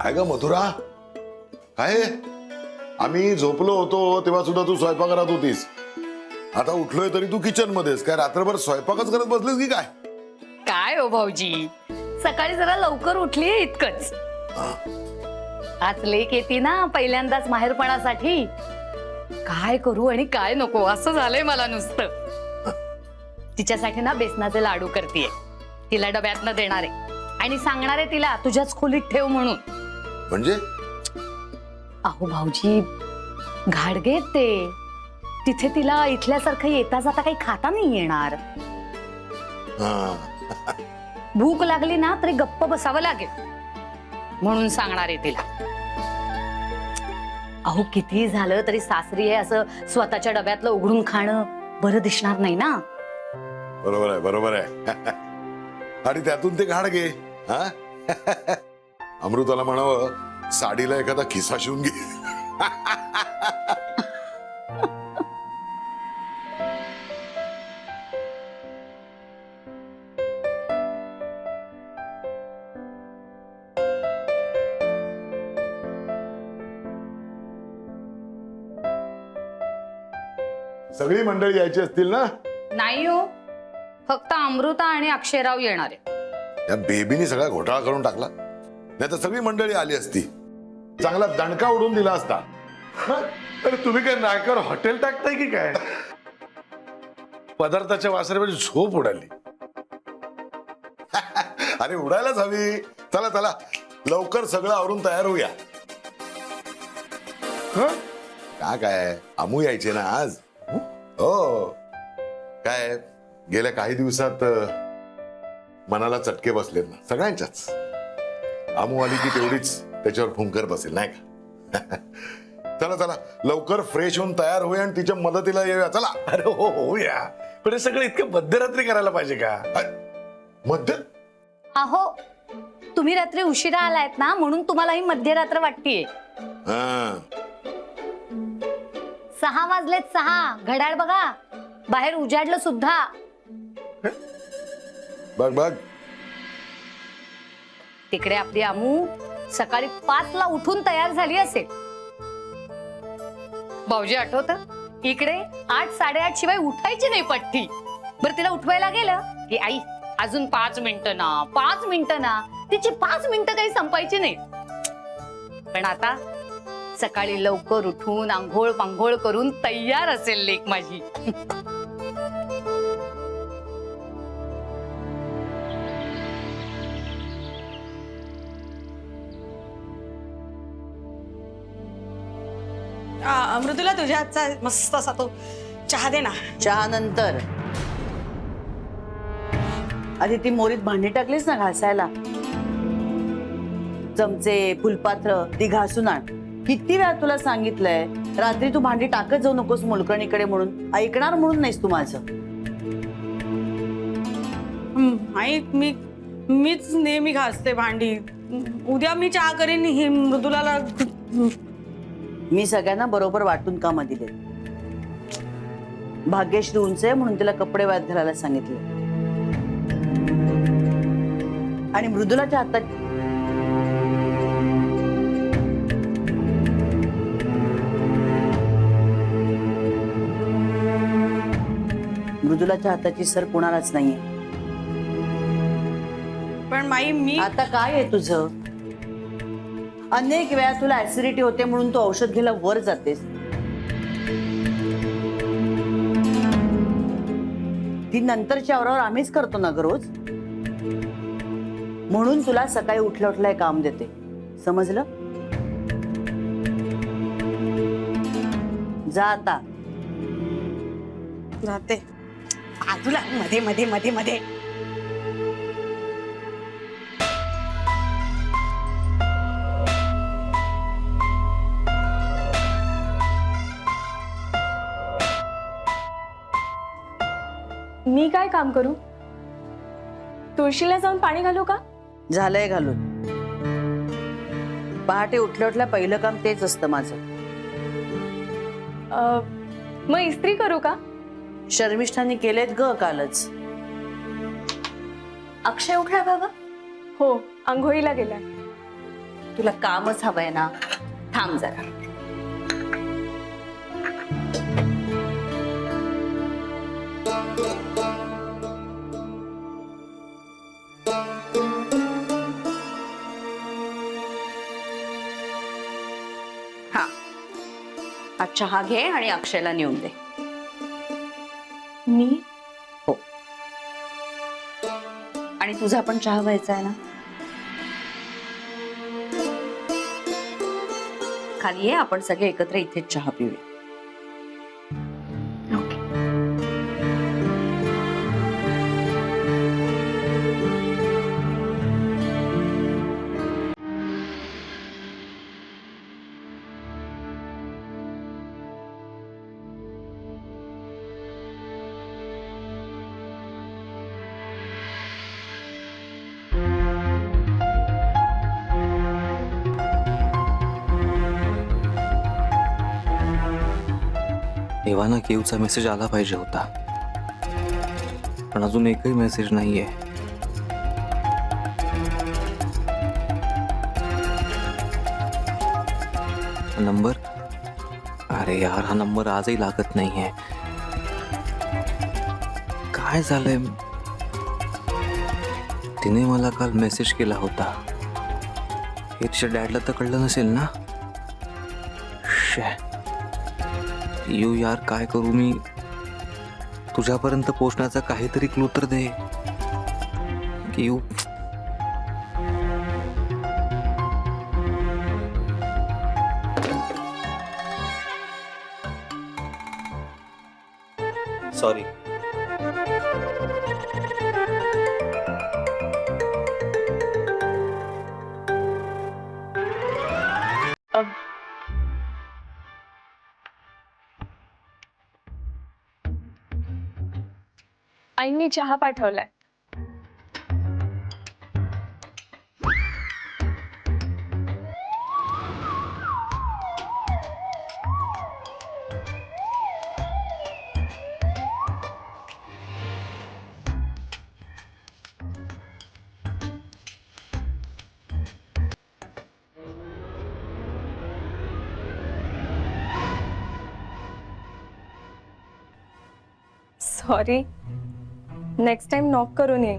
काय ग मथुरा, काय आम्ही झोपलो होतो तेव्हा सुद्धा तू स्वयंपाकघरात होतीस. आता उठलोय तरी तू किचन मध्येस. काय रात्रभर स्वयंपाकच करत बसलीस की काय? काय हो भाऊजी, सकाळी जरा लवकर उठली इतकंच. आज लेक येते ना पहिल्यांदाच माहेरपणासाठी. काय करू आणि काय नको असं झालंय मला नुसतं. तिच्यासाठी ना बेसनाचे लाडू करतेय. तिला डब्यातनं देणार आहे आणि सांगणार आहे तिला तुझ्याच खोलीत ठेव म्हणून. म्हणजे अहो भाऊजी, घाडगे ते तिथे तिला इथल्यासारखं येता जाता काही खाता नाही येणार. भूक लागली ना तरी गप्प बसावं लागेल म्हणून सांगणार आहे तिला. अहो किती झालं तरी सासरी आहे असं स्वतःच्या डब्यातलं उघडून खाणं बरं दिसणार नाही ना. बरोबर आहे, बरोबर आहे. आणि त्यातून ते घाडगे. अमृताला म्हणावं साडीला एखादा खिसा शिवून घे. सगळी मंडळी यायची असतील ना? नाही हो, फक्त अमृता आणि अक्षयराव येणार आहे. या बेबीनी सगळा घोटाळा करून टाकला. नाही तर सगळी मंडळी आली असती, चांगला दणका उडून दिला असता. अरे तुम्ही काय नायकर हॉटेल टाकताय की काय? पदार्थाच्या वासरेमध्ये झोप उडाली. अरे उडायलाच हवी. चला चला लवकर सगळं आवरून तयार होऊया. का काय अमू यायचे ना आज. हो काय गेल्या काही दिवसात मनाला चटके बसलेत ना सगळ्यांच्याच. अमू आली की तेवढीच त्याच्यावर फुंकर बसेल नाही का? चला चला लवकर फ्रेश होऊन तयार होऊया आणि तिच्या मदतीला येऊया. चला. अरे हो होऊया, पण हे सगळं इतकं मध्यरात्री करायला पाहिजे का? मध्य अहो तुम्ही रात्री उशिरा आलायत ना म्हणून तुम्हाला ही मध्यरात्र वाटतीये. 6 वाजलेत 6. घड्याळ बघा, बाहेर उजाडलं सुद्धा. बघ बघ तिकडे आपली अमू सकाळी 5 ला उठून तयार झाली असेल. भाऊजी आठवत, इकडे 8 साडेआठ शिवाय उठायची नाही पट्टी. बरं तिला उठवायला गेलं की आई अजून 5 मिनिटं ना 5 मिनिटं ना. तिची 5 मिनिटं काही संपायची नाही. पण आता सकाळी लवकर उठून आंघोळ पांघोळ करून तयार असेल लेक माझी. अमृतुला तुझ्या हातचा मस्त असा तो चहा दे ना. चहा नंतर आधी ती मोरीत भांडी टाकलीस ना घासायला, चमचे फुलपात्र ती घासून आण. किती वेळा तुला सांगितलंय रात्री तू भांडी टाकत जाऊ नकोस मोलकणीकडे म्हणून. ऐकणार म्हणून नाहीस तू माझं. आई मीच नेहमी घासते भांडी. उद्या मी चहा करेन. ही मृदुलाला मी सगळ्यांना बरोबर वाटून कामं दिले. भाग्यश्री उंच आहे म्हणून तिला कपडे वाळत घालायला सांगितले. आणि मृदुलाच्या हातात मृदुलाच्या हाताची सर कोणालाच नाहीये. पण माई मी आता काय आहे तुझं? अनेक वेळा तुला ऍसिडिटी होते म्हणून तू औषध घ्यायला वर जातेस. ती नंतरच्या आवरावर आम्हीच करतो ना ग रोज. म्हणून तुला सकाळी उठल्या उठल्या काम देते. समजलं? जा आता. जाते. तुला मध्ये मध्ये मध्ये मध्ये मी काय काम करू? तुळशीला जाऊन पाणी घालू का? झालंय घालून. पहाटे उठल्या उठल्या पहिलं काम तेच असतं माझं. मग इस्त्री करू का? शर्मिष्ठाने केलेत ग कालच. अक्षय उठला का ग? हो, आंघोळीला गेलाय. तुला कामच हवंय ना, थांब जरा. हा, हा चहा घे आणि अक्षयला नेऊन दे. मी हो, आणि तुझा पण चहा व्हायचा आहे ना. खाली ये, आपण सगळे एकत्र इथेच चहा पिऊया. देवाना केवचा मेसेज आला पाहिजे होता, पण अजून एकही मेसेज नाहीये. नंबर, अरे यार हा नंबर आजही लागत नाहीये. काय झालंय? तिने मला काल मेसेज केला होता. हे तिच्या डॅडला तर कळलं नसेल ना. यू यार, काय करू मी? तुझ्यापर्यंत पोहोचण्याचा काहीतरी क्लू तर दे. You sorry. आईने चहा पाठवलाय. सॉरी, नेक्स्ट टाइम नॉक करून ये.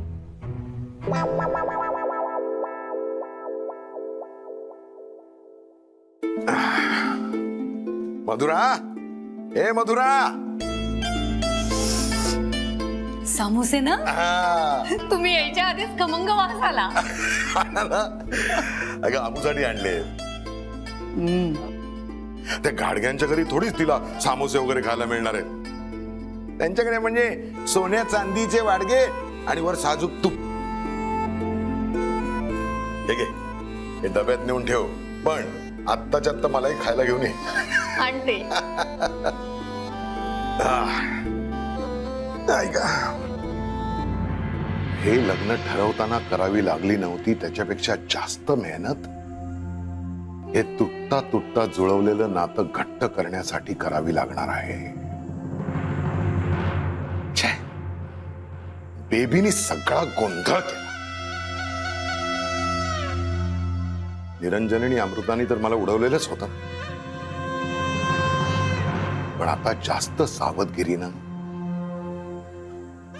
मधुरा, ए मधुरा. समोसे ना, हा. तुम्ही यायच्या आधीच खमंग वास आला. अगं आमूसाठी आणले. त्या गाडग्यांच्या घरी थोडीच तिला सामोसे वगैरे खायला मिळणार आहेत. त्यांच्याकडे म्हणजे सोन्या चांदीचे वाडगे आणि वर साजूक तूप. हे घे, हे डब्यात नेऊन ठेव, पण आत्ताच्या आत्ता मलाही खायला घेऊन ये. आणते. ऐका, हे लग्न ठरवताना करावी लागली नव्हती त्याच्यापेक्षा जास्त मेहनत हे तुटता तुटता जुळवलेलं नातं घट्ट करण्यासाठी करावी लागणार आहे. बेबीने सगळा गोंधळ केला. निरंजन आणि अमृतानी तर मला उडवलेलंच होतं, पण आता जास्त सावधगिरीनं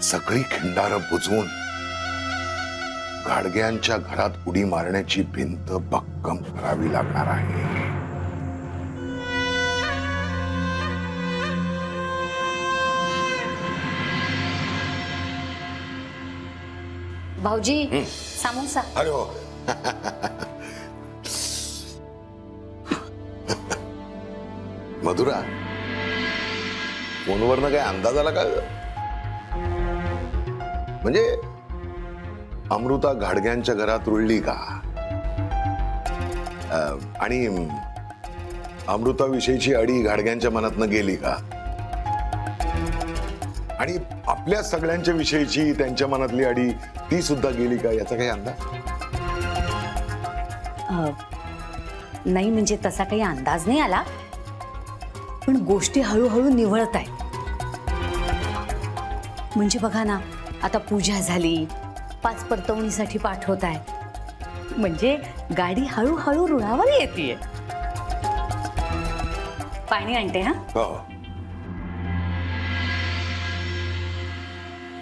सगळी खिंडारं बुजवून गाडग्यांच्या घरात उडी मारण्याची भिंत भक्कम करावी लागणार आहे. भाऊजी, समोसा. अरे हो. मधुरा, फोनवरनं काय अंदाज आला का? म्हणजे अमृता घाडग्यांच्या घरात रुळली का? आणि अमृताविषयीची अडी घाडग्यांच्या मनातनं गेली का? आणि आपल्या सगळ्यांच्या विषयीची त्यांच्या मनातली अडी ती सुद्धा गेली का, याचा काही अंदाज? नाही, म्हणजे तसा काही अंदाज नाही आला, पण गोष्टी हळूहळू निवळत आहेत. म्हणजे बघा ना, आता पूजा झाली, 5 परतवणीसाठी पाठवत आहेत. म्हणजे गाडी हळूहळू रुळावर येते. पाणी आणते हा. हो.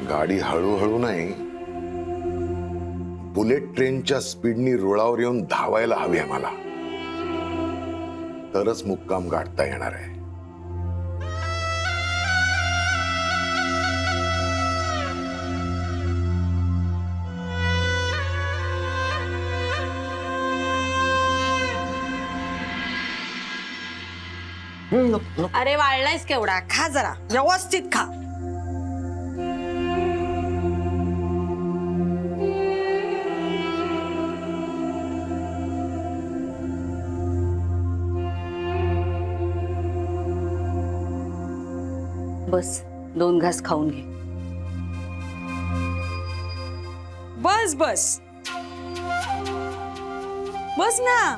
गाडी हळूहळू नाही, बुलेट ट्रेनच्या स्पीडनी रुळावर येऊन धावायला हवी आहे मला, तरच मुक्काम गाठता येणार आहे. अरे वाळलायस केवढा, खा जरा व्यवस्थित खा. बस 2 घास खाऊन घे. बस बस बस ना.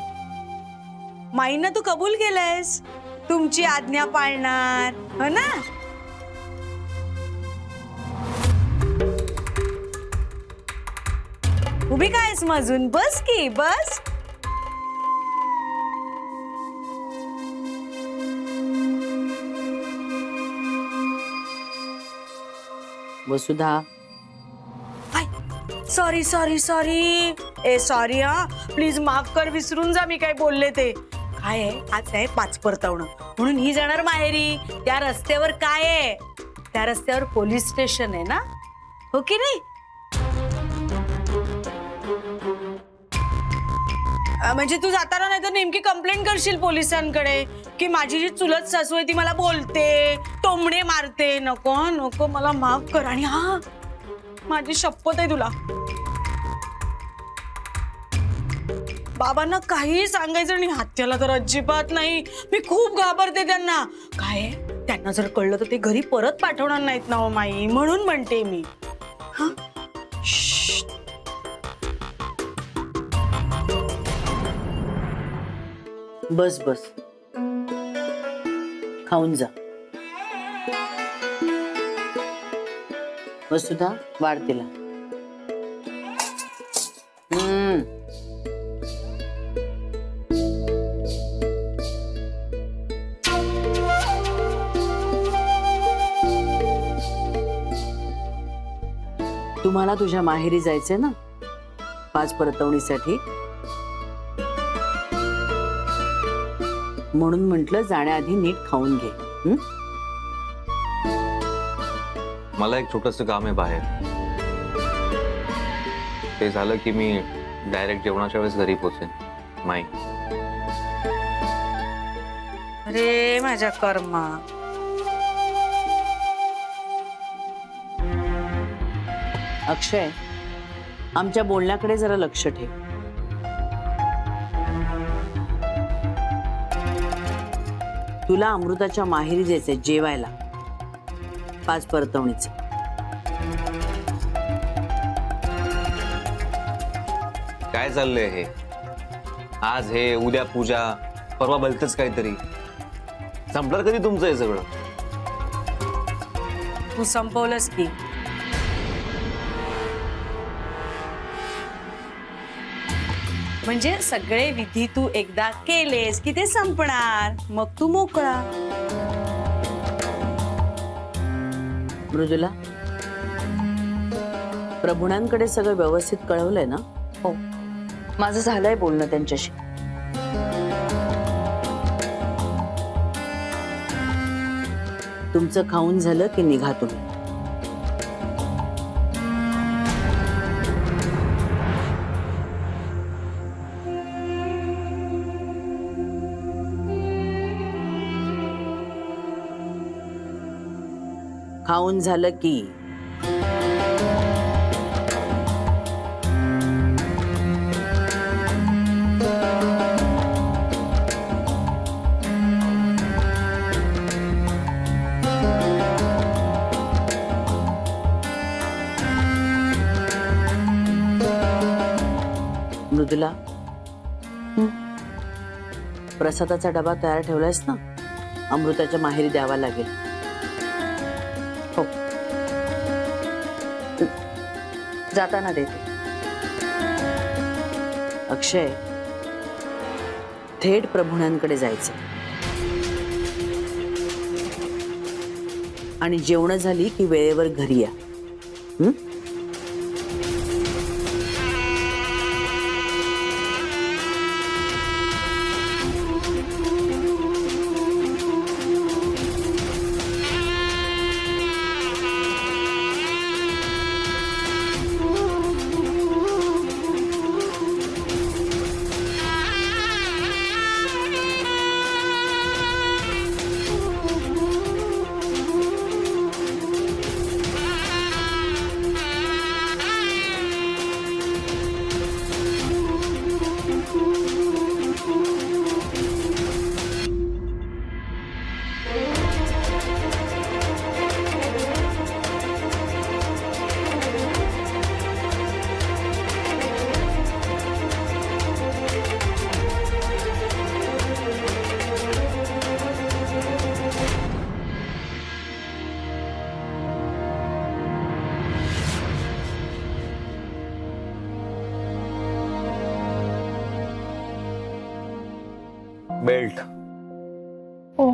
माईनं तू कबूल केलंयस, तुमची आज्ञा पाळणार, हो ना. उभी कायस मग अजून, बस की बस. वसुधा, सॉरी सॉरी सॉरी, ए सॉरी हा, प्लीज माफ कर, विसरून जा मी काय बोलले ते. काय आहे, आज आहे 5 परतवणं, म्हणून ही जाणार माहेरी. त्या रस्त्यावर काय आहे, त्या रस्त्यावर पोलीस स्टेशन आहे ना, हो की नाही. म्हणजे तू जाताना नाही तर नेमकी कंप्लेंट करशील पोलिसांकडे की माझी जी चुलत सासू आहे ती मला बोलते, टोमणे मारते. नको नको, मला माफ कर. आणि हा, माझी शपथ आहे तुला, बाबांना काही सांगायचं आणि हत्याला तर अजिबात नाही. मी खूप घाबरते त्यांना. काय त्यांना जर कळलं तर ते घरी परत पाठवणार नाहीत ना हो माई, म्हणून म्हणते मी. हा, बस बस, खाऊन जा. वसुधा, वाढ तिला. तुम्हाला तुझ्या माहेरी जायचंय ना 5 परतवणीसाठी, म्हणून म्हटलं जाण्याआधी नीट खाऊन घे. मला एक छोटंसं काम आहे बाहेर, ते झालं की मी डायरेक्ट जेवणाच्या वेळेस घरी पोहोचेन. माई, अरे माझ्या कर्मा. अक्षय, आमच्या बोलण्याकडे जरा लक्ष ठेव. तुला अमृताच्या माहेरी जायचंय जेवायला 5 परतवणीचं. काय चाललंय हे? आज हे, उद्या पूजा, परवा भलतच काहीतरी. संपणार कधी तुमचं हे सगळं? तू संपवलंस की. म्हणजे सगळे विधी तू एकदा केलेस की ते संपणार, मग तू मोकळा. मृदुला, प्रभुणांकडे सगळं व्यवस्थित कळवलंय ना? हो, माझं झालंय बोलणं त्यांच्याशी. तुमचं खाऊन झालं की निघा तुम्ही. खाऊन झालं की मृदुला, प्रसादाचा डबा तयार ठेवलायस ना, अमृताच्या माहेरी द्यावा लागेल. हो, जाताना देते. अक्षय, थेट प्रभूण्यांकडे जायचं आणि जेवण झाली की वेळेवर घरी या. हं? बेल्ट. ओ.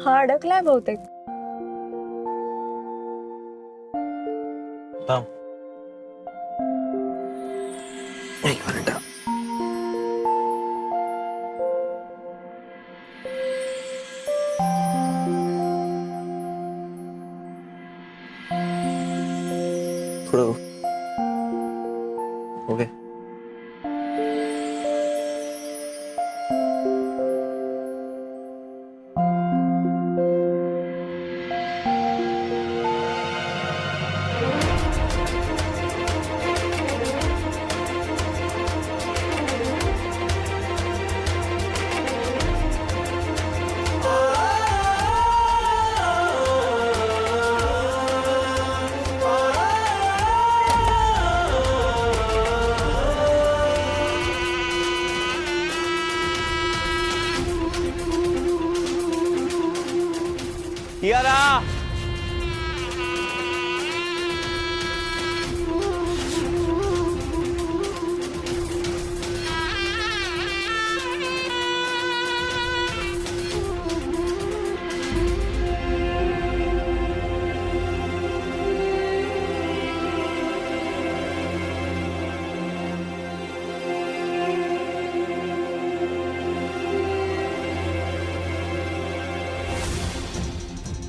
हा अडकलाय बहुतेक. थांब. एक मिनिट. थोडं ओके. कियारा.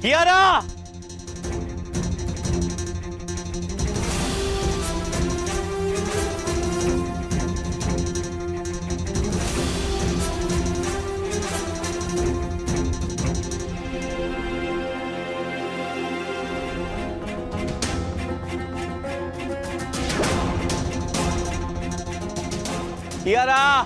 कियारा. कियारा.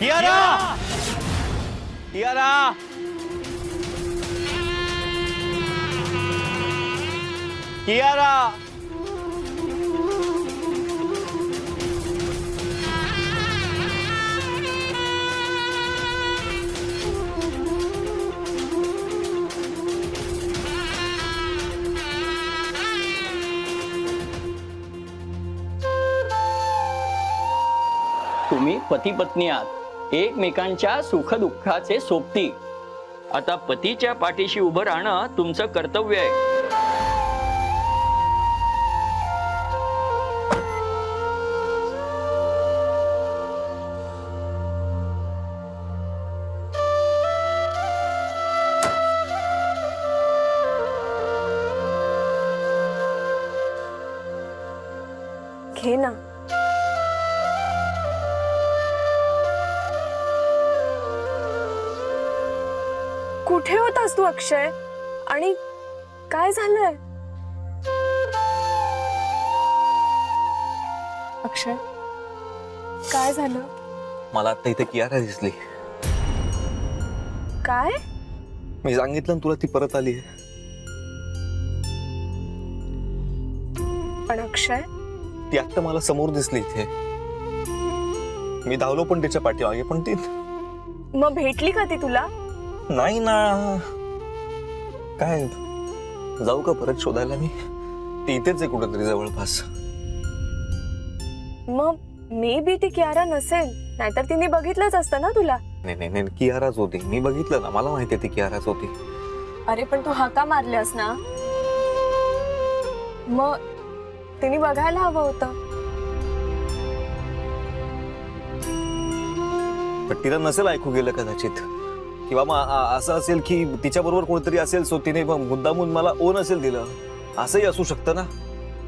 कियारा. कियारा. कियारा. तुम्ही पती पत्नी आहात, एकमेकांच्या सुखदुःखाचे सोबती. आता पतीच्या पाठीशी उभं राहणं तुमचं कर्तव्य आहे. घे ना. कुठे होतास तू अक्षय? आणि काय झालंय? अक्षय काय झालं? मला आता इथे कियारा दिसली. काय? मी सांगितलं ना तुला, ती परत आली. पण अक्षय ती आता मला समोर दिसली इथे. मी धावलो पण तिच्या पाठीमागे, पण ती मग भेटली का ती तुला? नाही ना. काय जाऊ का परत शोधायला मी? ती इथेच आहे कुठेतरी जवळपास. मग मे बी ती कियारा नसेल, नाहीतर तिने बघितलंच असतं ना तुला. नाही नाही नाही, कियाराच होती. मी बघितलं ना, मला माहिती आहे ती कियाराच होती. अरे पण तू हाका मारल्यास ना, मग तिने बघायला हवं होतं. पण तिला नसेल ऐकू गेलं कदाचित, किंवा मग असं असेल की तिच्या बरोबर कोणतरी असेल, सो तिने मुद्दामून मला ओ नसेल दिलं. असंही असू शकतं ना.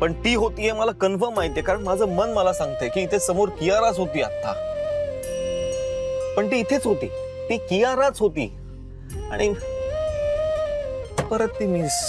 पण ती होतीये मला कन्फर्म माहितीये, कारण माझं मन मला सांगतंय की इथे समोर कियाराच होती आता. पण ती इथेच होती, ती कियाराच होती. आणि परत ती मिस.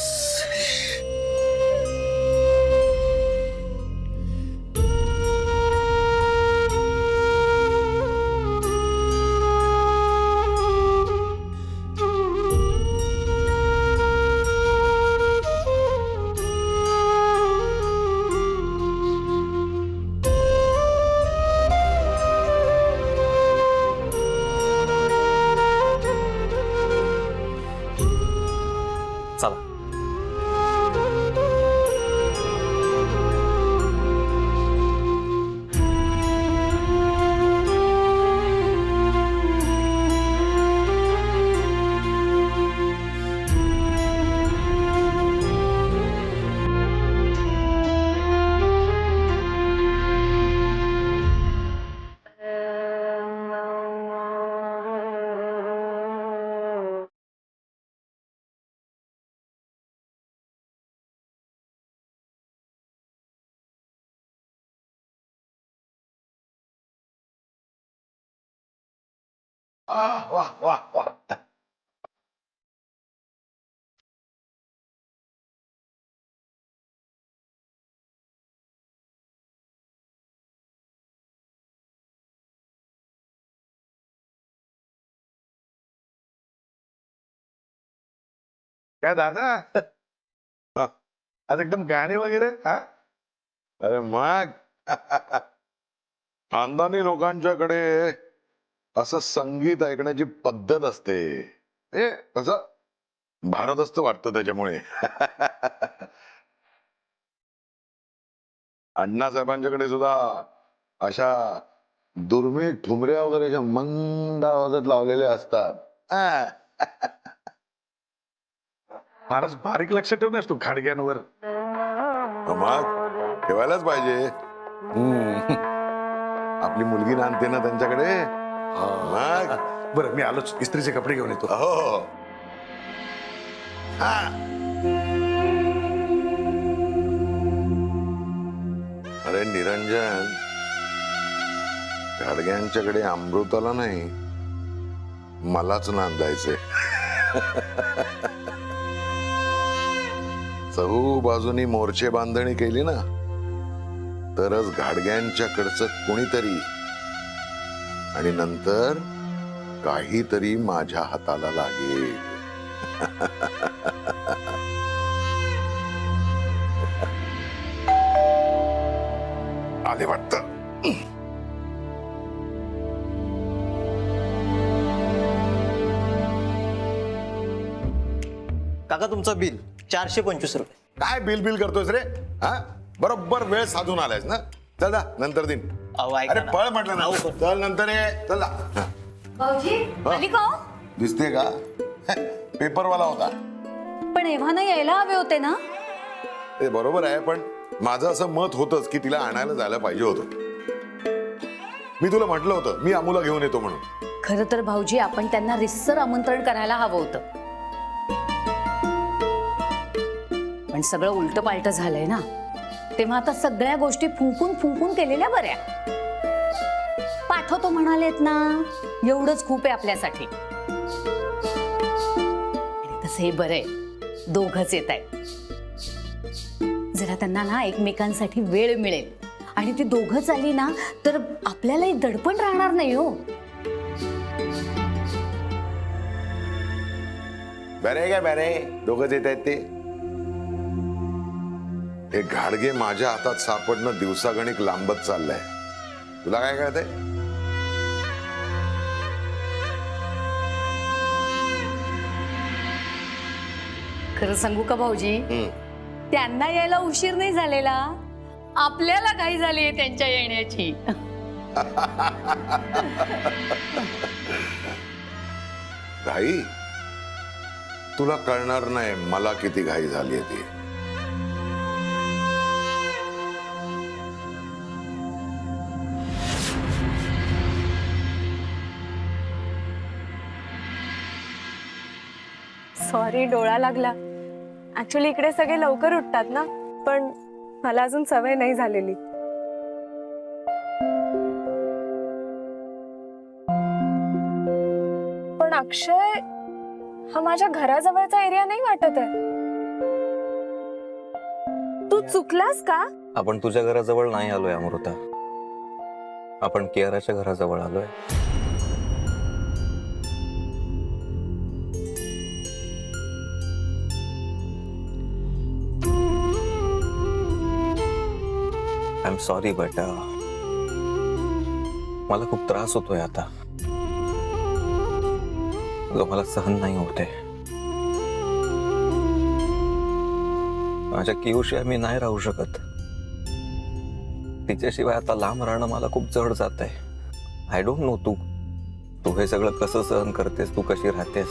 चला. वाह वाह वाह. काय दादा, आज एकदम गाणे वगैरे? हा, अरे मग खानदानी लोकांच्याकडे असं संगीत ऐकण्याची पद्धत असते. हे कसं भारदस्त वाटतं त्याच्यामुळे. अण्णासाहेबांच्याकडे सुद्धा अशा दुर्मिळ ठुमऱ्या वगैरे अशा मंद आवाजात लावलेल्या असतात. फारच बारीक लक्ष ठेवून तू खाडग्यांवर. मग ठेवायलाच पाहिजे. आपली मुलगी नांदते ना त्यांच्याकडे. मग बरं, मी आलोच, इस्त्रीचे कपडे घेऊन येतो. हो. अरे निरंजन, गाडग्यांच्याकडे अमृताला नाही, मलाच नांदायचे. चहू बाजूनी मोर्चे बांधणी केली ना, तरच घाडग्यांच्याकडचं कोणीतरी आणि नंतर काहीतरी माझ्या हाताला लागेल. आले वाटतं. काका तुमचं बिल 425 रुपये. काय बिल बिल करतोयस रे? हा, बरोबर वेळ साधून आलायस ना. चल जा, नंतर दिन. अहो, ऐका अरे ना. पळ म्हटलं ना. अहो, चल नंतर ये. चल जा. भाऊजी आली का हो? दिसते का? पेपरवाला होता. पण एव्हाना यायला हवे होते ना. ते बरोबर आहे, पण माझं असं मत होतंच की तिला आणायला जायला पाहिजे होतं. मी तुला म्हटलं होतं मी अमूला घेऊन येतो म्हणून. खरं तर भाऊजी आपण त्यांना रिस्सर आमंत्रण करायला हवं होतं, पण सगळं उलट पालट झालंय ना. तेव्हा आता सगळ्या गोष्टी फुंकून फुंकून केलेल्या बऱ्या. पाठवतो म्हणालेत ना, एवढंच खूप आहे आपल्यासाठी. तसं हे बरं आहे, दोघच येत आहेत. जरा त्यांना ना एकमेकांसाठी वेळ मिळेल आणि ती दोघंच आली ना तर आपल्यालाही दडपण राहणार नाही हो. बरे काय बरे दोघंच येत आहेत ते. हे घाडगे माझ्या हातात सापडणं दिवसागणिक लांबत चाललंय. तुला काय कळतंय? खरं सांगू का भाऊजी, त्यांना यायला उशीर नाही झालेला, आपल्याला घाई झाली त्यांच्या येण्याची. घाई? तुला कळणार नाही मला किती घाई झाली ती. सॉरी, डोळा लागला. ऍक्च्युली इकडे सगळे लवकर उठतात ना, पण मला अजून सवय नाही झालेली. पण अक्षय, हा माझ्या घराजवळचा एरिया नाही वाटत आहे. तू चुकलास का? आपण तुझ्या घराजवळ नाही आलोय अमृता, आपण कियाराच्या घराजवळ आलोय. आय एम सॉरी बट मला खूप त्रास होतोय आता, जो मला सहन नाही होते. माझ्या कियूशिवाय मी नाही राहू शकत. तिच्याशिवाय आता लांब राहणं मला खूप जड जात आहे. आय डोंट नो तू हे सगळं कसं सहन करतेस, तू कशी राहतेस.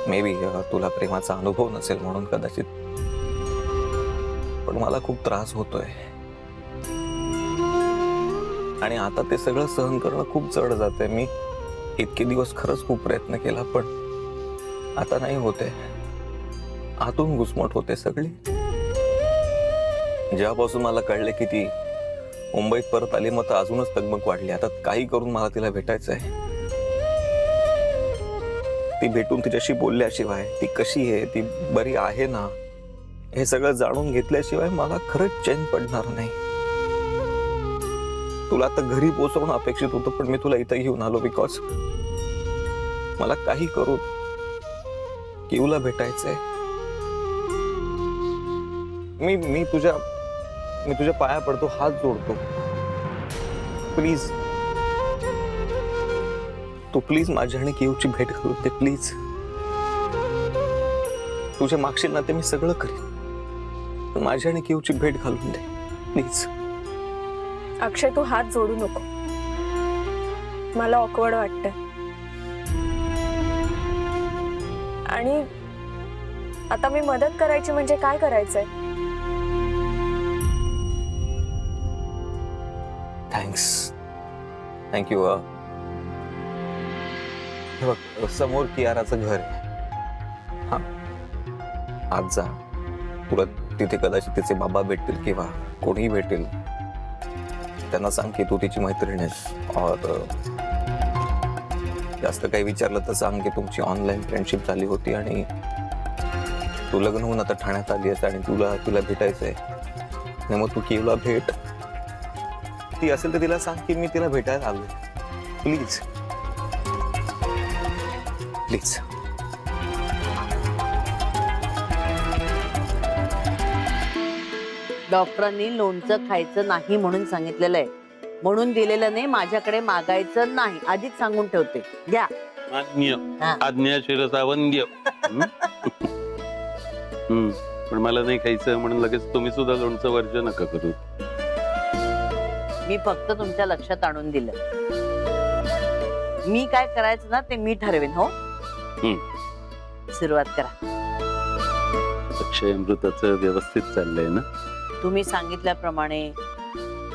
मे बी तुला प्रेमाचा अनुभव नसेल म्हणून कदाचित, पण मला खूप त्रास होतोय. आणि आता ते सगळं सहन करणं खूप जड जातंय. मी इतके दिवस खरंच खूप प्रयत्न केला, पण आता नाही होते. आतून घुसमट होते सगळी. जेव्हापासून मला कळले की ती मुंबईत परत आली, मग अजूनच तगमग वाढली. आता काही करून मला तिला भेटायचंय. ती भेटून तिच्याशी बोलल्याशिवाय, ती कशी आहे, ती बरी आहे ना, हे सगळं जाणून घेतल्याशिवाय मला खरंच चैन पडणार नाही. तुला आता घरी पोहोचवणं अपेक्षित होतं, पण मी तुला इथं घेऊन आलो बिकॉज मला काही करून किऊला भेटायचंय. मी तुझ्या पाया पडतो, हात जोडतो. प्लीज तू प्लीज माझ्या आणि किऊची भेट करू दे प्लीज. तुझ्या मागशील ना ते मी सगळं करीन, पण माझ्या आणि किऊची भेट घालून दे प्लीज. अक्षय, तू हात जोडू नको, मला ऑकवर्ड वाटतंय. आणि आता मी मदत करायची म्हणजे काय करायचंय? थँक्यू. बघ, समोर कियाराचं घर आहे. हा, आज जा. तुला तिथे कदाचित तिचे बाबा भेटतील किंवा कोणीही भेटेल. त्यांना सांग की तू तिची मैत्रीण आहेस. और जास्त काही विचारलं तर सांग की तुमची ऑनलाईन फ्रेंडशिप झाली होती आणि तू लग्न होऊन आता ठाण्यात आली आहेस आणि तुला भेटायचंय. आणि मग तू कियूला भेट. ती असेल तर तिला सांग की मी तिला भेटायला आलो. Please please. डॉक्टरांनी लोणचं खायचं नाही म्हणून सांगितलेलं आहे, म्हणून दिलेलं नाही. माझ्याकडे मागायचं नाही, आधीच सांगून ठेवते. घ्या. मान्य. हा. आज्ञा शिरसा वंद्य. पण मला नाही खायचं म्हणून लगेच तुम्ही सुद्धा लोणचं वर्ज नका करू. मी फक्त तुमच्या लक्षात आणून दिलं. मी काय करायचं ना ते मी ठरवेन. हो, सुरुवात करा. अक्षय अमृताचं व्यवस्थित चाललंय ना? तुम्ही सांगितल्याप्रमाणे,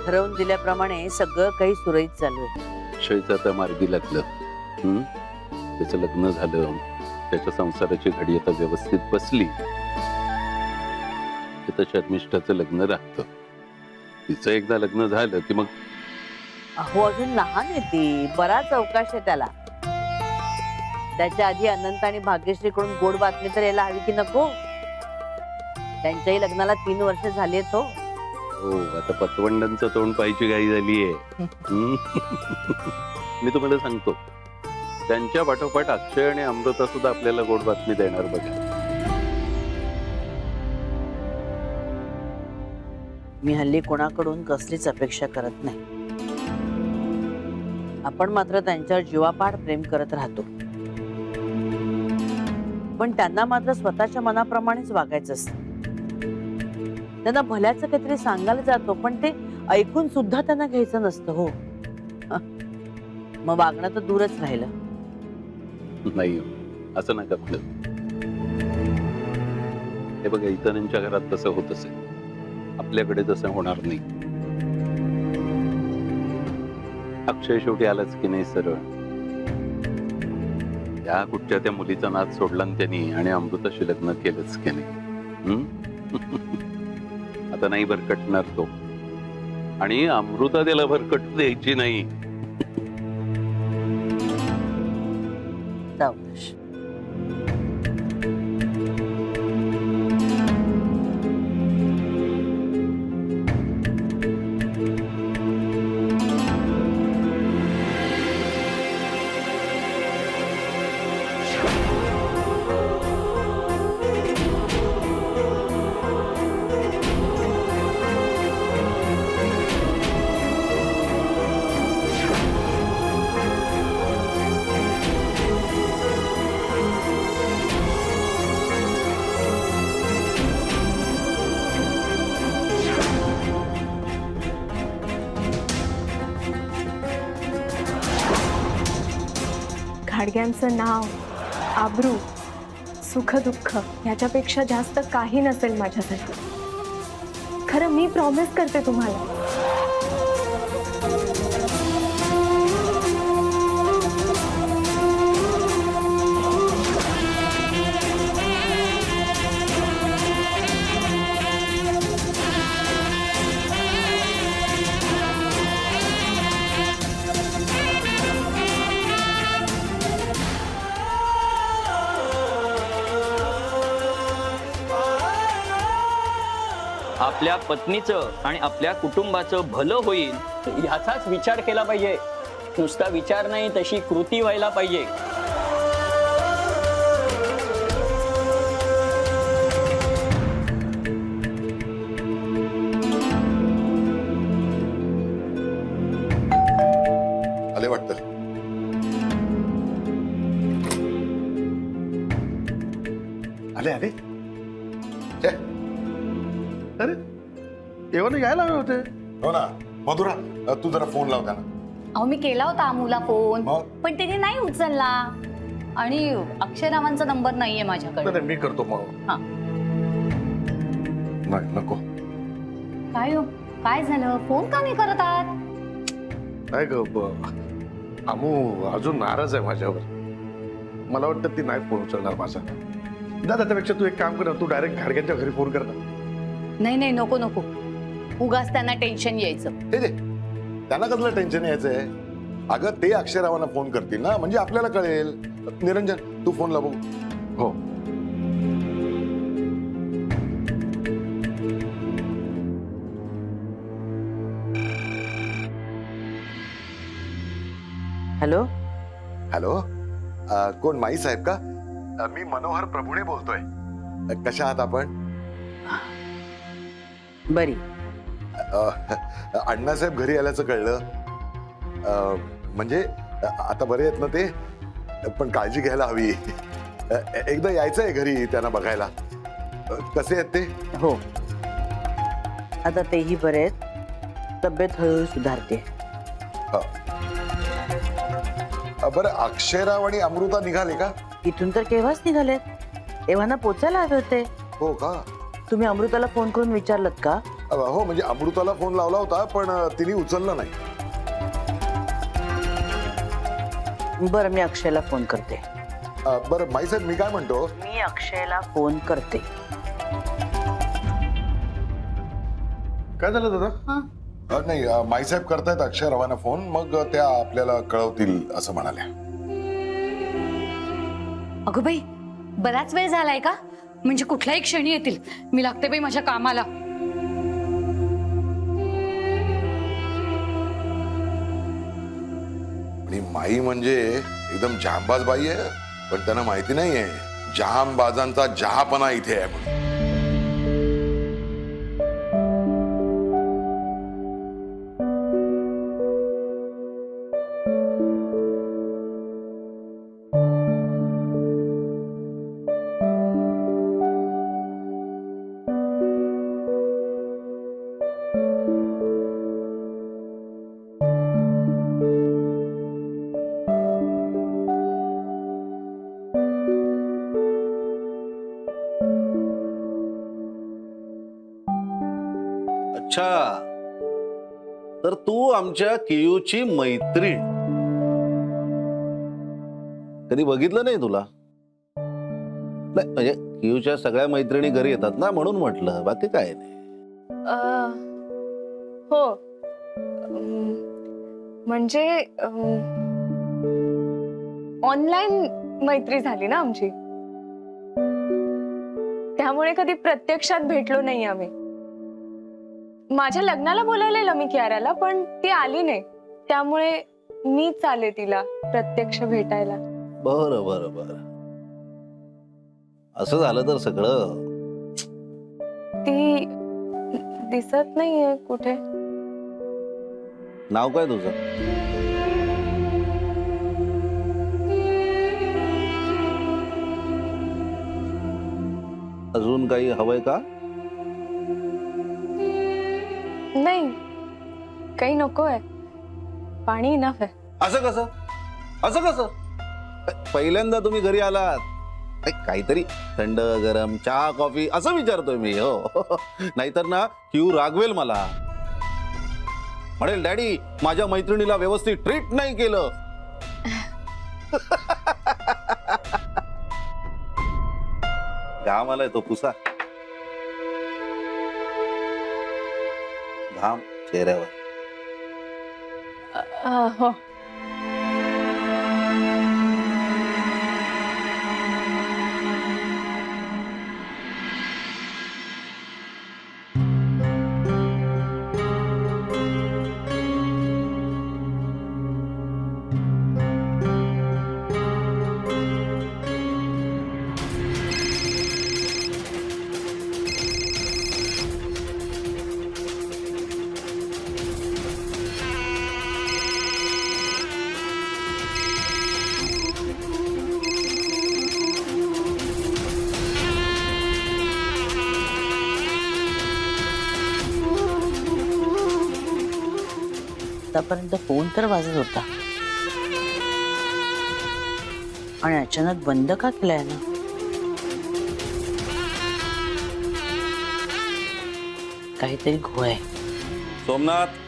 ठरवून दिल्याप्रमाणे सगळं काही सुरळीत चालू आहे. अक्षयचं आता मार्गी लागलं. त्याचं लग्न झालं, त्याच्या संसाराची घडी आता व्यवस्थित बसली. आता शर्मिष्ठाचं लग्न राहतं. तिचं एकदा लग्न झालं की मग. अहो, अजून लहान आहे ती, बराच अवकाश आहे त्याला. त्याच्या आधी अनंत आणि भाग्यश्रीकडून गोड बातमी तर यायला हवी की नको? त्यांच्याही लग्नाला 3 वर्ष झाली आहेत. हो, हो, आता पतवंडांचं तोंड पाहायची घाई झालीये. मी तुम्हाला सांगतो, त्यांच्या पाठोपाठ अक्षय आणि अमृता सुद्धा आपल्याला गोड बातमी देणार बघा. मी हल्ली कोणाकडून कसलीच अपेक्षा करत नाही. आपण मात्र त्यांच्यावर जीवापाड प्रेम करत राहतो, पण त्यांना मात्र स्वतःच्या मनाप्रमाणेच वागायचं असतं. त्यांना भल्याचं काहीतरी सांगायला जातो, पण ते ऐकून सुद्धा त्यांना घ्यायचं नसतं. हो, मग वागणं तर दूरच राहिलं. नाही, असं नका आपलं. हे बघा, इतरांच्या घरात तसं होत असेल, आपल्याकडे तसं होणार नाही. अक्षय शेवटी आलाच की नाही सरळ. त्या कुठच्या त्या मुलीचा नाद सोडला ना त्यांनी, आणि अमृताशी लग्न केलंच की नाही. आता नाही भरकटणार तो, आणि अमृता त्याला भरकटू द्यायची नाही. सावकाश. घाडग्यांचं नाव, आबरू, सुख दुःख याच्यापेक्षा जास्त काही नसेल माझ्यासाठी. खरं मी प्रॉमिस करते तुम्हाला. आपल्या पत्नीचं आणि आपल्या कुटुंबाचं भलं होईल ह्याचाच विचार केला पाहिजे. नुसता विचार नाही, तशी कृती व्हायला पाहिजे. आले वाटतं. आले आले. छे. अरे येऊन यायला हवे होते. हो ना मधुरा, तू जरा फोन लाव त्यांना. अहो मी केला होता अमूला फोन, मग? पण त्याने नाही उचलला. आणि अक्षयरावांचा नंबर नाहीये माझ्याकडे. नाही, मी करतो मग. हा. नाही नको. काय हो, काय झालं? फोन का नाही करत आहात? नाही ग, अमू अजून नाराज आहे माझ्यावर. मला वाटतं ती नाही फोन उचलणार माझा. दादा, त्यापेक्षा तू एक काम कर, तू डायरेक्ट घाडग्यांच्या घरी फोन कर ना. नाही नाही, नको नको, उगाच त्यांना टेन्शन यायचं. हे जे त्यांना कसलं टेन्शन यायचंय? अगं ते अक्षयरावांना फोन करतील ना, म्हणजे आपल्याला कळेल. निरंजन, तू फोन लाव बघू. हो. हॅलो. हॅलो, कोण माई साहेब का? मी मनोहर प्रभुणे बोलतोय. कशा आहात आपण? बरी. अण्णासाहेब घरी आल्याचं कळलं. म्हणजे आता बरे आहेत ना ते? पण काळजी घ्यायला हवी. एकदा यायचंय घरी त्यांना बघायला. कसे आहेत ते? हो, आता तेही बरे आहेत. तब्येत हळूहळू सुधारते. बरं, अक्षयराव आणि अमृता निघाले का? इथून तर केव्हाच निघालेत. एव्हाना पोचायला हवे होते. हो का? तुम्ही अमृताला फोन करून विचारलत का? हो, म्हणजे अमृताला फोन लावला होता, पण तिने उचलला नाही. बरं, मी अक्षयला फोन करते. बरं माई साहेब, मी काय म्हणतो, मी अक्षयला फोन करते. काय झालं दादा? नाही, माईसाहेब करतायत अक्षयरावांना फोन, मग त्या आपल्याला कळवतील असं म्हणाल्या. अगं बाई, बराच वेळ झालाय का? म्हणजे कुठल्याही क्षणी येतील. मी लागते बाई माझ्या कामाला. आणि माई म्हणजे एकदम जामबाज बाई आहे, पण त्यांना माहिती नाहीये जामबाजांचा जहापणा इथे आहे म्हणून. अच्छा, तर तू आमच्या कियूची मैत्रीण. कधी बघितलं नाही तुला? नाही म्हणजे कियूच्या सगळ्या मैत्रिणी घरी येतात ना, म्हणून म्हटलं, बाकी काय नाही. हो म्हणजे ऑनलाईन मैत्री झाली ना आमची, त्यामुळे कधी प्रत्यक्षात भेटलो नाही आम्ही. माझ्या लग्नाला बोलावलेलं मी कियाराला, पण ती आली नाही, त्यामुळे मीच आले तिला प्रत्यक्ष भेटायला. बरं बरं बरं, असं झालं तर सगळं. ती दिसत नाहीये कुठे. नाव काय तुझं? अजून काही हवंय का? नाही, काही नकोय, पाणी इनफ आहे. असं कसं? असं कसं? पहिल्यांदा तुम्ही घरी आलात, काहीतरी थंड गरम चहा कॉफी असं विचारतोय मी. हो, नाहीतर ना क्यू रागवेल मला, म्हणेल डॅडी माझ्या मैत्रिणीला व्यवस्थित ट्रीट नाही केलं. घाम आलाय तो पुसा, घाम चेहऱ्यावर. हो. आतापर्यंत फोन तर वाजत होता आणि अचानक बंद का केलाय ना? काहीतरी घोळ आहे. सोमनाथ,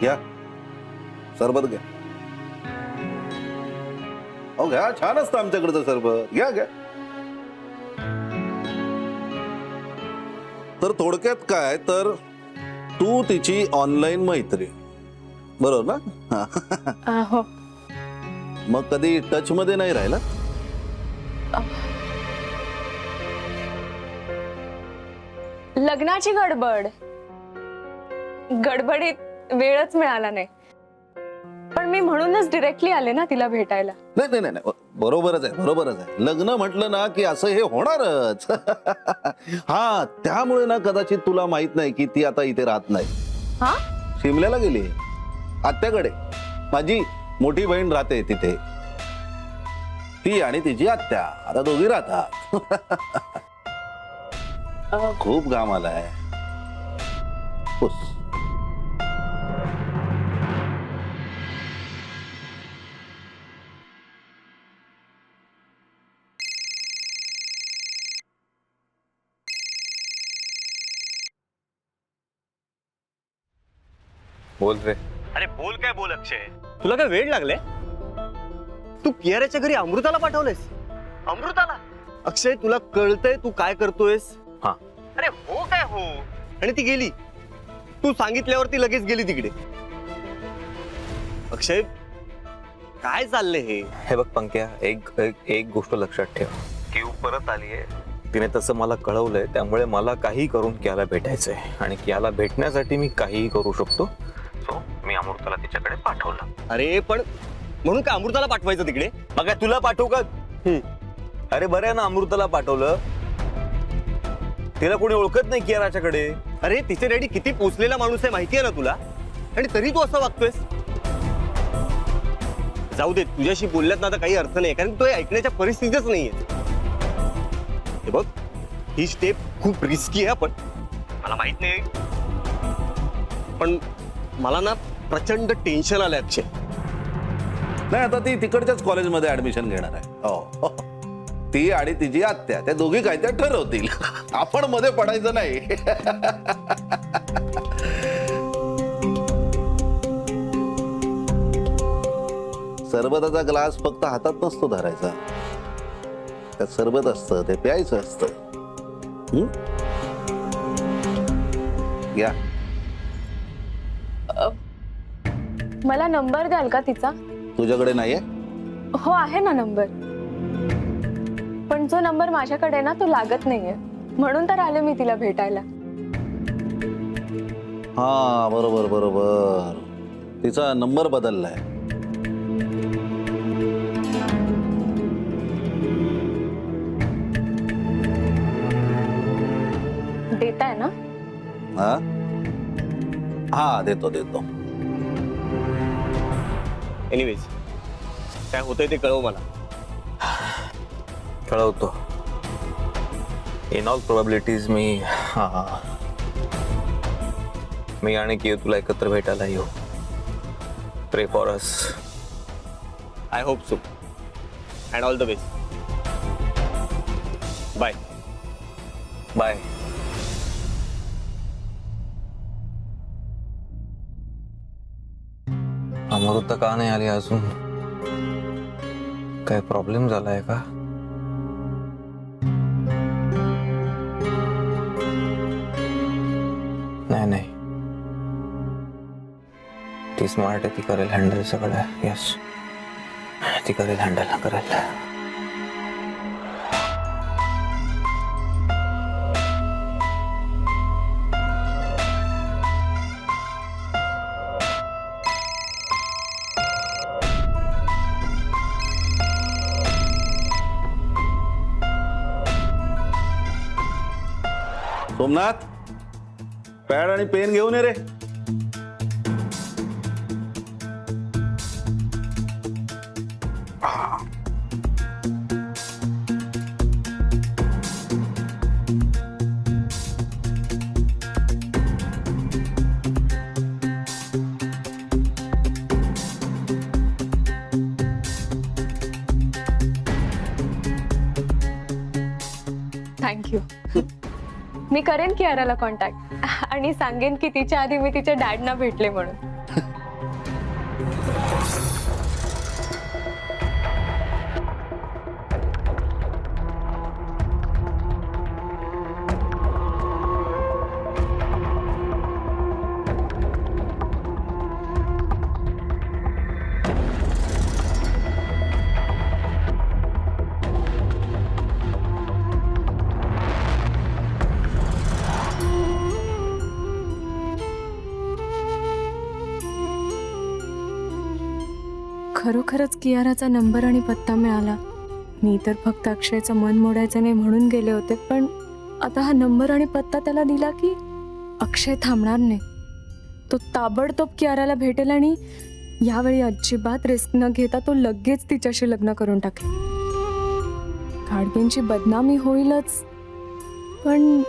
घ्या सरबत घ्या. हो घ्या, छान असतं आमच्याकडचं सरबत. घ्या घ्या. तर थोडक्यात काय, तर तू तिची ऑनलाईन मैत्रीण, बरोबर ना? हो. मग कधी टच मध्ये नाही राहिला? लग्नाची गडबडीत वेळच मिळाला नाही, पण मी म्हणूनच डिरेक्टली आले ना तिला भेटायला. नाही नाही नाही, बरोबरच आहे, बरोबरच आहे. लग्न म्हटलं ना की असं हे होणारच. हा, त्यामुळे ना कदाचित तुला माहित नाही की ती आता इथे राहत नाही. हा, शिमल्याला गेली आत्याकडे. माझी मोठी बहीण राहते तिथे, ती आणि तिची आत्या आता दोघी राहतात. खूप घाम आलाय. पुस. बोल रे. अरे बोल काय बोल अक्षय, तुला काय वेळ लागले? तू कियाराच्या घरी अमृताला पाठवलंयस? अमृताला? अक्षय तुला कळतंय तू काय करतोयस? हा. अरे हो काय हो, आणि ती गेली. तू सांगितल्यावर ती लगेच गेली तिकडे. अक्षय, काय चाललंय हे? हे बघ पंक्या, एक गोष्ट लक्षात ठेव. किव परत आलीये, तिने तसं मला कळवलंय, त्यामुळे मला काही करून कियाला भेटायचंय आणि कियाला भेटण्यासाठी मी काहीही करू शकतो. सो मी अमृताला तिच्याकडे पाठवलं. अरे पण म्हणून काय अमृताला पाठवायचं तिकडे? मग काय तुला पाठवू का? अरे बरं आहे ना, अमृताला पाठवलं. तिला कोणी ओळखत नाही कियाराच्याकडे. अरे तिचे डॅडी किती पोचलेला माणूस आहे माहिती आहे ना तुला, आणि तरी तू असं वागतोयस. जाऊ दे, तुझ्याशी बोलण्यात ना आता काही अर्थ नाही, कारण तो हे ऐकण्याच्या परिस्थितीच नाहीये. हे बघ, ही स्टेप खूप रिस्की आहे. पण मला माहित नाही, पण मला ना प्रचंड टेन्शन आलंय अक्षय. नाही, आता ती तिकडच्याच कॉलेजमध्ये ऍडमिशन घेणार आहे. हो, ती आणि तिची आत्या, त्या दोघी काय ते ठरवतील. आपण मध्ये पडायचं नाही. सरबताचा ग्लास फक्त हातात नसतो धरायचा, त्यात सरबत असतं, ते प्यायचं असतं. या, मला नंबर द्याल का तिचा? तुझ्याकडे नाहीये? हो आहे ना नंबर, पण जो नंबर माझ्याकडे ना तो लागत नाहीये, म्हणून तर आले मी तिला भेटायला. हा बरोबर बरोबर, तिचा नंबर बदललाय. देताय ना? हा हा, देतो देतो. एनिवेज, काय होतंय ते कळव मला. कळवतो. इन ऑल प्रोबॅबिलिटीज मी आणि कियो तुला एकत्र भेटायला येऊ. Pray for us. I hope so, and all the best. Bye bye. Amrita का नाही आली अजून? काय प्रॉब्लेम झालाय का? नाही, ती स्मार्ट आहे, ती करेल हँडल सगळं. यस, ती करेल हँडल करेल. सोमनाथ, पॅड आणि पेन घेऊन ये रे. थँक्यू. मी करेन कियाराला कॉन्टॅक्ट आणि सांगेन की तिच्या आधी मी तिच्या डॅडना भेटले म्हणून. खरोखरच कियाराचा नंबर आणि पत्ता मिळाला. मी तर फक्त अक्षयचं मन मोडायचं नाही म्हणून गेले होते, पण आता हा नंबर आणि पत्ता त्याला दिला की अक्षय थांबणार नाही. तो ताबडतोब कियाराला भेटेल आणि यावेळी अजिबात रिस्क न घेता तो लगेच तिच्याशी लग्न करून टाकेल. गाडगेंची बदनामी होईलच, पण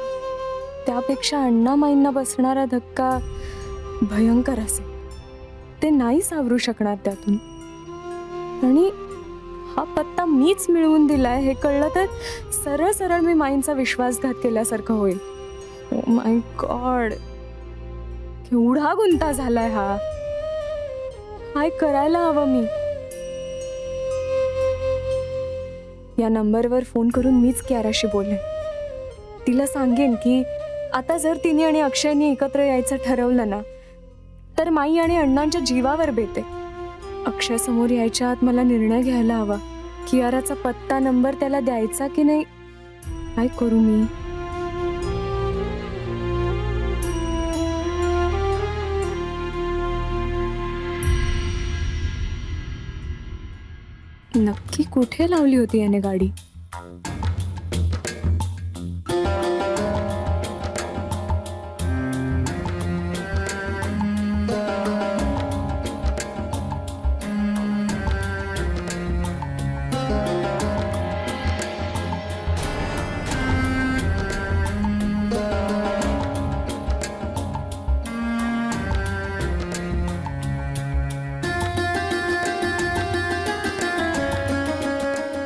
त्यापेक्षा अण्णामाईंना बसणारा धक्का भयंकर असेल. ते नाही सावरू शकणार त्यातून. आणि हा पत्ता मीच मिळवून दिलाय हे कळलं तर सरळ सरळ मी माईंचा विश्वासघात केल्यासारखं होईल. ओ माय गॉड, केवढा गुंता झालाय हा. काय करायला हवं मी? या नंबरवर फोन करून मीच कियाराशी बोलेन. तिला सांगेन की आता जर तिने आणि अक्षयनी एकत्र यायचं ठरवलं ना तर माई आणि अण्णांच्या जीवावर बेते. अक्षय समोर यायच्या आत मला निर्णय घ्यायला हवा. कियाराचा पत्ता नंबर त्याला द्यायचा की नाही. काय करू मी? नक्की कुठे लावली होती याने गाडी?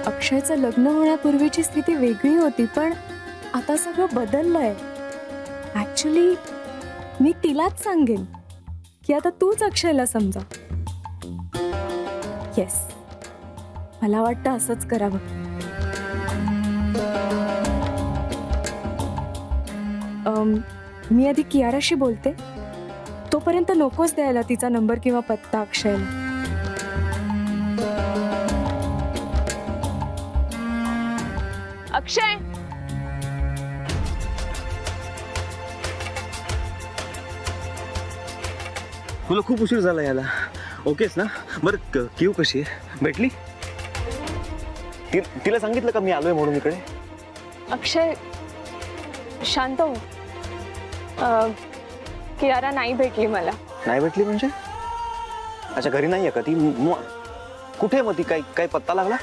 अक्षयचं लग्न होण्यापूर्वीची स्थिती वेगळी होती, पण आता सगळं बदललंय. ऍक्च्युली मी तिलाच सांगेन की आता तूच अक्षयला समजा. येस, मला वाटतं असंच करावं. मी आधी कियाराशी बोलते. तोपर्यंत नकोच द्यायला तिचा नंबर किंवा पत्ता अक्षयला. अक्षय, तुला खूप उशीर झाला याला. ओकेस ना? बरं क्यू कशी आहे? भेटली? तिला सांगितलं का मी आलोय म्हणून इकडे? अक्षय शांत हो. कियारा नाही भेटली मला. नाही भेटली म्हणजे? अच्छा, घरी नाहीये का ती? कुठे मग ती? काय पत्ता लागला?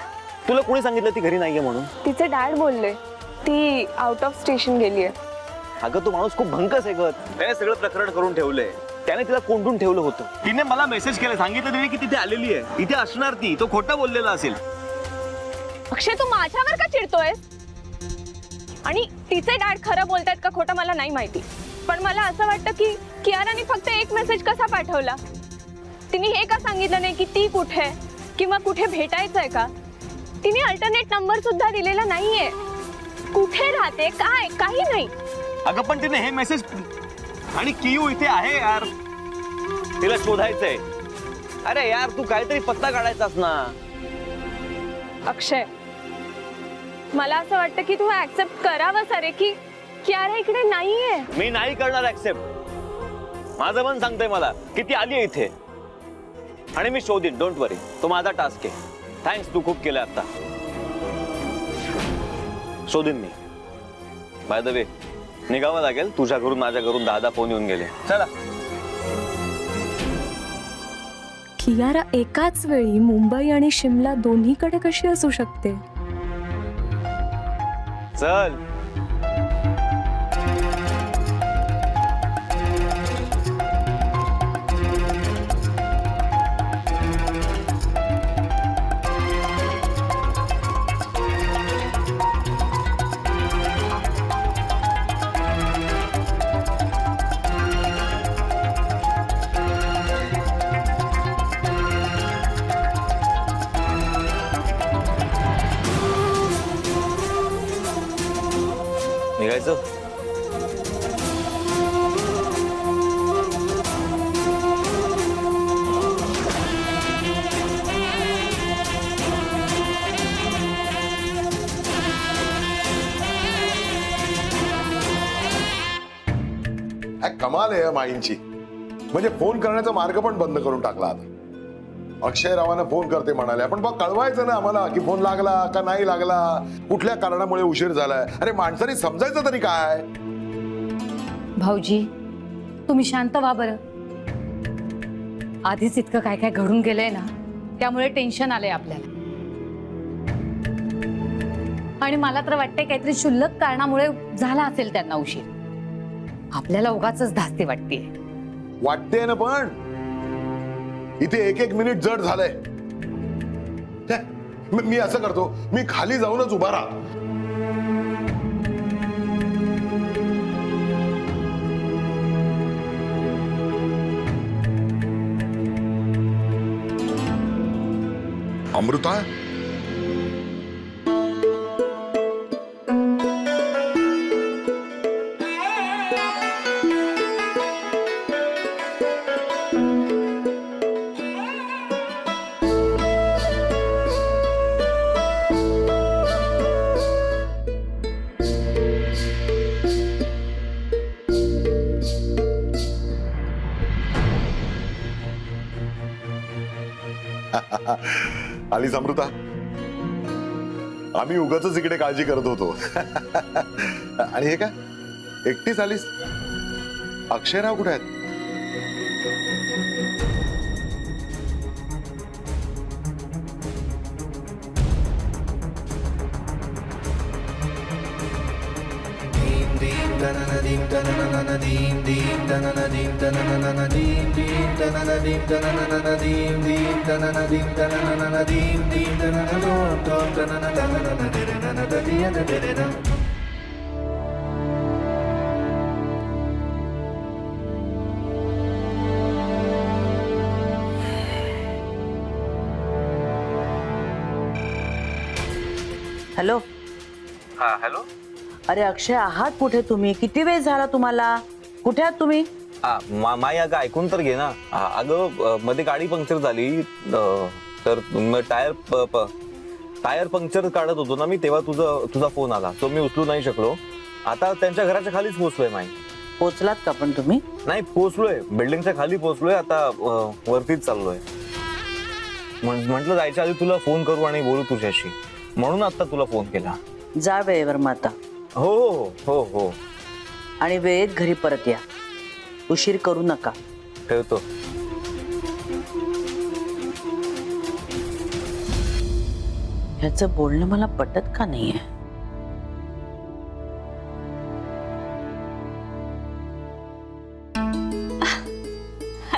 तुला कोणी सांगितलं ती घरी नाहीये म्हणून? तिचे डॅड बोलले ती आउट ऑफ स्टेशन गेलीये. अगं तो माणूस खूप भंकस आहे ग. त्याने सगळं प्रकरण करून ठेवलंय. त्याने तिला कोंडून ठेवलं होतं. तिने मला मेसेज केला, सांगितलं तिने की तिथे आलेली आहे, इथे असणार ती. तो खोटा बोललेला असेल. अक्षय, तू माझ्यावर का चिडतोयस? आणि तिचे डॅड खरं बोलतायत का खोटं मला नाही माहिती, पण मला असं वाटतं की कियाराने फक्त एक मेसेज कसा पाठवला? तिने हे का सांगितलं नाही की ती कुठे किंवा कुठे भेटायचंय का? तिने अल्टरनेट नंबर सुद्धा दिलेला नाहीये. कुठे राहते काय काही नाही. अगं पण तिने हे मेसेज आणि कियू इथे आहे यार, तिला शोधायचंय. अरे यार तू काहीतरी पत्ता काढायचास ना. अक्षय, मला असं वाटतं की तू ऍक्सेप्ट करावं सरे की कियारा इकडे नाहीये. मी नाही करणार ऍक्सेप्ट. माझं मन सांगतंय मला की ती आली इथे आणि मी शोधीन. डोंट वरी, तो माझा टास्क आहे. थँक्स, तू खूप केलं. आता शोधीन मी. बाय द वे, निघावं लागेल. तुझ्या घरून माझ्या घरून 10 फोन येऊन गेले. चला. कियारा एकाच वेळी मुंबई आणि शिमला दोन्हीकडे कशी असू शकते? चल. निघायचं. कमाल आहे या माईंची. म्हणजे फोन करण्याचा मार्ग पण बंद करून टाकला आता. अक्षय रावांना फोन करते म्हणाले, आपण बघ कळवायचं ना आम्हाला की फोन लागला का नाही लागला, कुठल्या कारणामुळे उशीर झालाय. अरे माणसाने समजायचं तरी काय. भाऊजी, तुम्ही शांत व्हा बरं. आधीच इतकं काय काय घडून गेलंय ना, त्यामुळे टेन्शन आलंय आपल्याला. आणि मला तर वाटतंय काहीतरी क्षुल्लक कारणामुळे झाला असेल त्यांना उशीर. आपल्याला उगाचच धास्ती वाटते ना, पण इथे एक एक मिनिट जड झालंय. मी असं करतो, मी खाली जाऊनच उभा राहतो. अमृता, आलीस अमृता? आम्ही उगाच इकडे काळजी करत होतो. आणि हे काय एकटीच आलीस? अक्षयराव कुठे आहेत? हॅलो. हा हॅलो. अरे अक्षय, आहात कुठे तुम्ही? किती वेळ झाला तुम्हाला? कुठे आहात तुम्ही? माई अगं ऐकून तर घे ना. अगं मध्ये गाडी पंक्चर झाली तर टायर पंक्चर काढत होतो ना मी, तेव्हा तुझा फोन आला, तो मी उचलू नाही शकलो. आता त्यांच्या घराच्या खालीच पोहोचलोय माई. पोचलात का पण तुम्ही? नाही पोहोचलोय, बिल्डिंगच्या खाली पोहोचलोय. आता वरतीच चाललोय. म्हटलं जायच्या आधी तुला फोन करू आणि बोलू तुझ्याशी, म्हणून आता तुला फोन केला. जा वेळेवर माता. हो हो हो हो. आणि वेळेत घरी परत या. उशीर करू नका. ठेवतो. ह्याचं बोलणं मला पटत का नाहीये?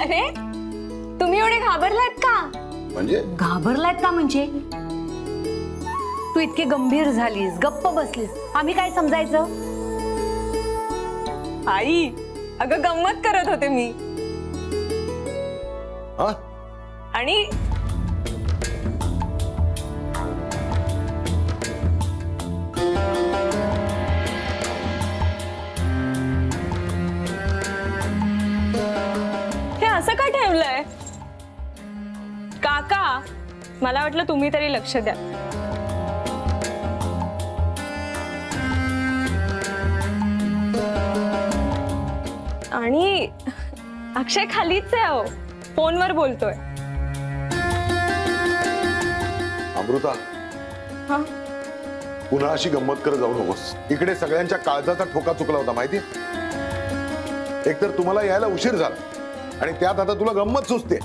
अरे तुम्ही एवढे घाबरलात का? म्हणजे घाबरलायत का म्हणजे? तू इतकी गंभीर झालीस, गप्प बसलीस, आम्ही काय समजायचं? आई, अगं गंमत करत होते मी. हा? आणि हे असं का ठेवलंय? काका, मला वाटलं तुम्ही तरी लक्ष द्या. आणि अक्षय खालीच आहे, अहो फोनवर बोलतोय. अमृता, हा? पुन्हा अशी गंमत करत जाऊ नकोस. इकडे सगळ्यांच्या काळजाचा ठोका चुकला होता माहिती. एकतर तुम्हाला यायला उशीर झाला आणि त्यात आता तुला गंमत सुचते.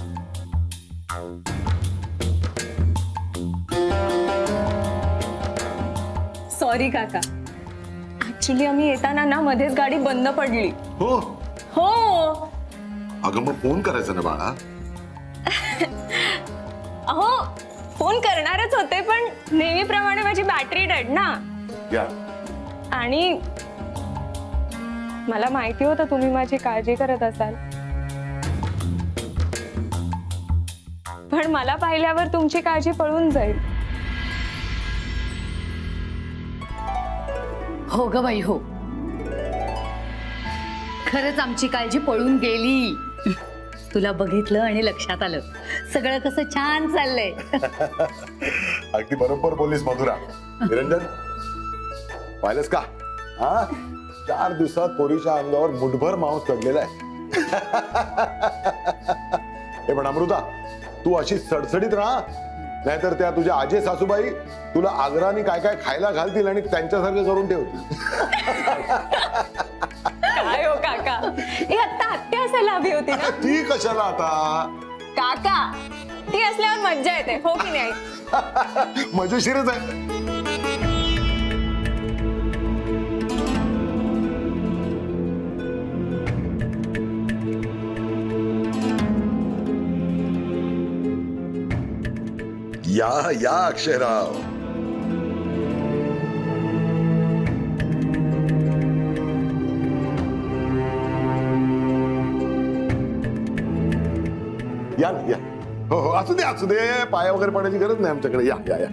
सॉरी काका, ऍक्च्युली आम्ही येताना ना मध्येच गाडी बंद पडली. हो हो. अगं मग फोन करायचा ना बाळा. अहो फोन करणारच होते, पण नेहमीप्रमाणे माझी बॅटरी डेड ना. या आणि मला माहिती होतं तुम्ही माझी काळजी करत असाल, पण मला पाहिल्यावर तुमची काळजी पळून जाईल. हो ग बाई हो, खरंच आमची काळजी पळून गेली. तुला बघितलं आणि लक्षात आलं सगळं कसं छान चाललंय. अगदी बरोबर बोललीस मधुरा. निरंजन, पाहिलंस का? हा, 4 दिवसात पोरीच्या अंगावर मुठभर मांस चढलेला आहे. हे पण अमृता, तू अशी सडसडीत राहा, नाहीतर त्या तुझ्या आजे सासूबाई तुला आग्रानी काय काय खायला घालतील आणि त्यांच्यासारखं करून ठेवतील. काय हो काका, हे आता आत्या असायला हवी होती ना. ती कशाला आता? काका, ती असल्यावर मज्जा येते, हो की नाही? मजेशीरच आहे. या या अक्षयराव. या ना, या. हो हो, असू दे, पाया वगैरे पडायची गरज नाही आमच्याकडे. या या या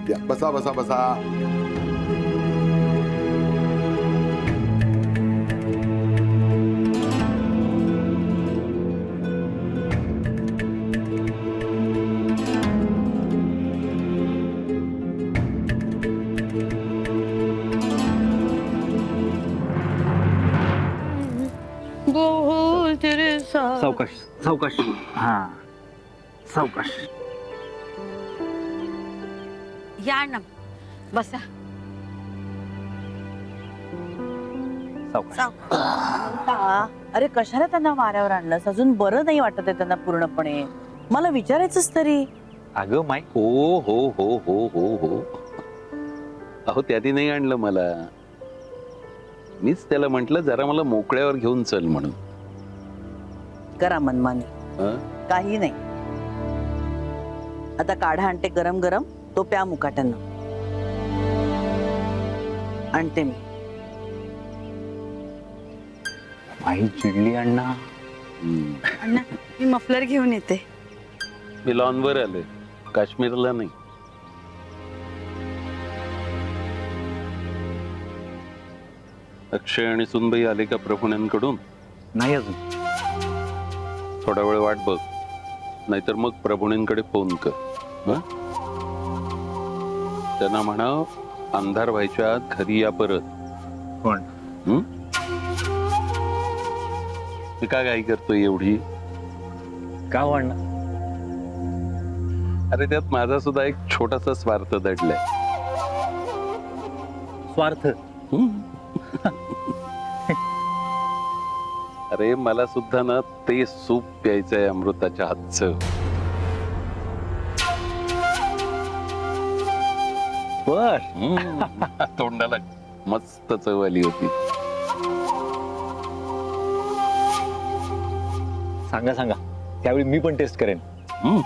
या, बसा बसा बसा. सावकाश सावकाश. हा सावकाश. या ना बसा. अरे कशाला त्यांना वाऱ्यावर आणलंस? अजून बरं नाही वाटत आहे त्यांना पूर्णपणे. मला विचारायचंच तरी. अगं माय हो हो हो हो हो हो अहो त्यादी नाही आणलं मला. मीच त्याला म्हंटल जरा मला मोकळ्यावर घेऊन चल म्हणून. करा मनमानी. हं? काही नाही. आता काढा आणते गरम गरम, तो प्या मुकाट्यानं. आणते मी. आई चिडली अण्णा. हम्म. अण्णा मी मफलर घेऊन येते. मी लॉनवर आलोय, काश्मीरला नाही. अक्षय आणि सुनबाई आले का प्रभुण्यांकडून? नाही अजून. थोडा वेळ वाट बघ, नाहीतर मग प्रभुण्यांकडे फोन कर. हं? त्यांना म्हणा अंधार व्हायच्या आत घरी या परत. पण हं? मी का घाई करतोय एवढी? का हो अण्णा? अरे त्यात माझा सुद्धा एक छोटासा स्वार्थ दडलाय. स्वार्थ? हं? अरे मला सुद्धा ना ते सूप प्यायचंय अमृताच्या हातचं. बर. तोंडाला मस्त चव आली होती. सांगा सांगा, त्यावेळी मी पण टेस्ट करेन. हं?